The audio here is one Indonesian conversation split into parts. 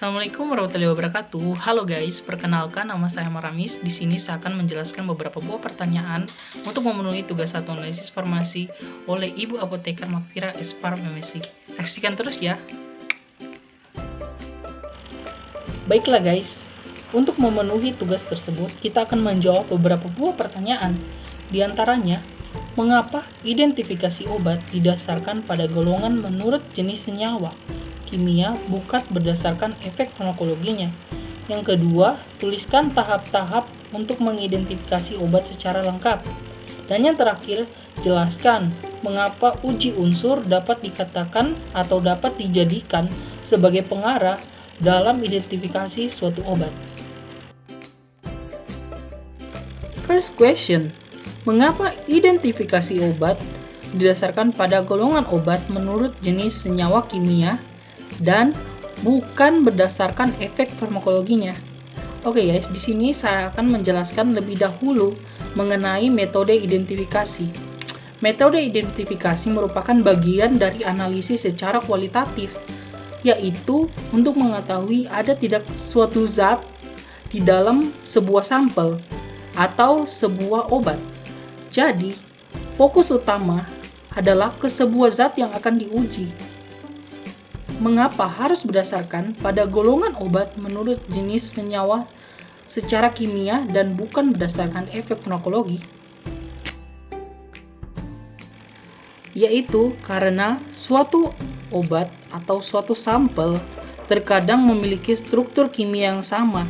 Assalamualaikum warahmatullahi wabarakatuh. Halo guys, perkenalkan nama saya Maramis. Di sini saya akan menjelaskan beberapa buah pertanyaan untuk memenuhi tugas satu analisis farmasi oleh Ibu Apoteker Makfira Esparm MSc. Saksikan terus ya. Baiklah guys, untuk memenuhi tugas tersebut kita akan menjawab beberapa buah pertanyaan. Di antaranya, mengapa identifikasi obat didasarkan pada golongan menurut jenis senyawa kimia bukan berdasarkan efek farmakologinya. Yang kedua, tuliskan tahap-tahap untuk mengidentifikasi obat secara lengkap. Dan yang terakhir, jelaskan mengapa uji unsur dapat dikatakan atau dapat dijadikan sebagai pengarah dalam identifikasi suatu obat. First question, mengapa identifikasi obat didasarkan pada golongan obat menurut jenis senyawa kimia dan bukan berdasarkan efek farmakologinya? Oke guys, di sini saya akan menjelaskan lebih dahulu mengenai metode identifikasi. Metode identifikasi merupakan bagian dari analisis secara kualitatif, yaitu untuk mengetahui ada tidak suatu zat di dalam sebuah sampel atau sebuah obat. Jadi, fokus utama adalah ke sebuah zat yang akan diuji. Mengapa harus berdasarkan pada golongan obat menurut jenis senyawa secara kimia dan bukan berdasarkan efek farmakologi? Yaitu karena suatu obat atau suatu sampel terkadang memiliki struktur kimia yang sama.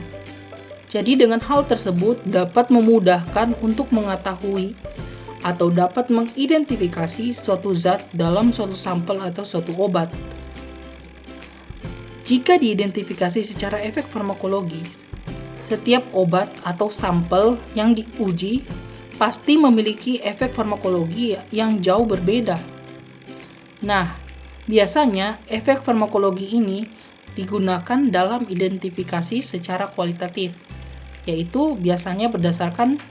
Jadi dengan hal tersebut dapat memudahkan untuk mengetahui atau dapat mengidentifikasi suatu zat dalam suatu sampel atau suatu obat. Jika diidentifikasi secara efek farmakologi, setiap obat atau sampel yang diuji pasti memiliki efek farmakologi yang jauh berbeda. Nah, biasanya efek farmakologi ini digunakan dalam identifikasi secara kualitatif, yaitu biasanya berdasarkan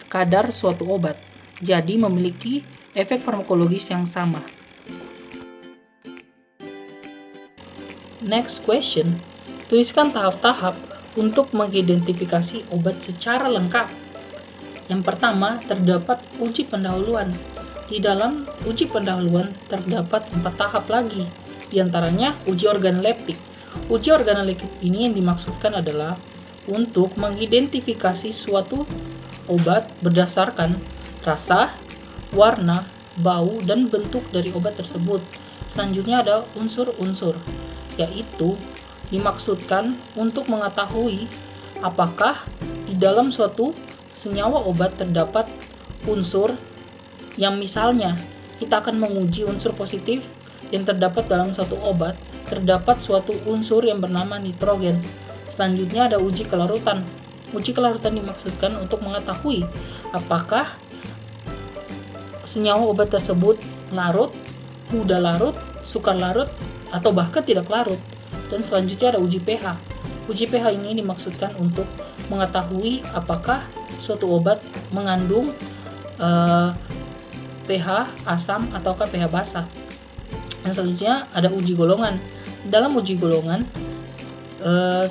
kadar suatu obat, jadi memiliki efek farmakologis yang sama. Next question, tuliskan tahap-tahap untuk mengidentifikasi obat secara lengkap. Yang pertama, terdapat uji pendahuluan. Di dalam uji pendahuluan terdapat 4 tahap lagi, di antaranya uji organoleptik. Uji organoleptik ini yang dimaksudkan adalah untuk mengidentifikasi suatu obat berdasarkan rasa, warna, bau, dan bentuk dari obat tersebut. Selanjutnya ada unsur-unsur, yaitu dimaksudkan untuk mengetahui apakah di dalam suatu senyawa obat terdapat unsur yang misalnya kita akan menguji unsur positif yang terdapat dalam suatu obat, terdapat suatu unsur yang bernama nitrogen. Selanjutnya ada uji kelarutan. Uji kelarutan dimaksudkan untuk mengetahui apakah senyawa obat tersebut larut, mudah larut, sukar larut, atau bahkan tidak larut. Dan selanjutnya ada uji pH. Uji pH ini dimaksudkan untuk mengetahui apakah suatu obat mengandung pH asam ataukah pH basah. Dan selanjutnya ada uji golongan. Dalam uji golongan,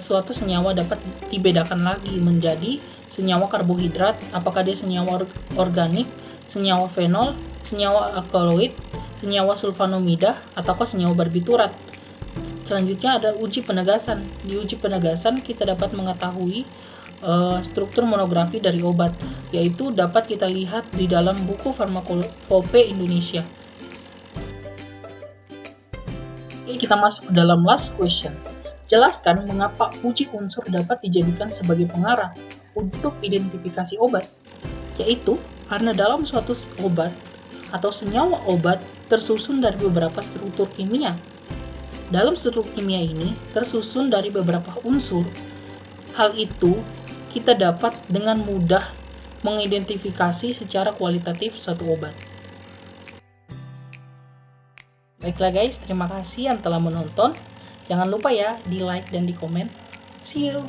suatu senyawa dapat dibedakan lagi menjadi senyawa karbohidrat, apakah dia senyawa organik, senyawa fenol, senyawa alkaloid, senyawa sulfanomidah, ataukah senyawa barbiturat. Selanjutnya ada uji penegasan. Di uji penegasan kita dapat mengetahui struktur monografi dari obat, yaitu dapat kita lihat di dalam buku Farmakopoe Indonesia. Oke, kita masuk ke dalam last question. Jelaskan mengapa uji unsur dapat dijadikan sebagai pengarah untuk identifikasi obat, yaitu karena dalam suatu obat atau senyawa obat tersusun dari beberapa struktur kimia. Dalam struktur kimia ini tersusun dari beberapa unsur. Hal itu kita dapat dengan mudah mengidentifikasi secara kualitatif suatu obat. Baiklah guys, terima kasih yang telah menonton. Jangan lupa ya di like dan di komen. See you!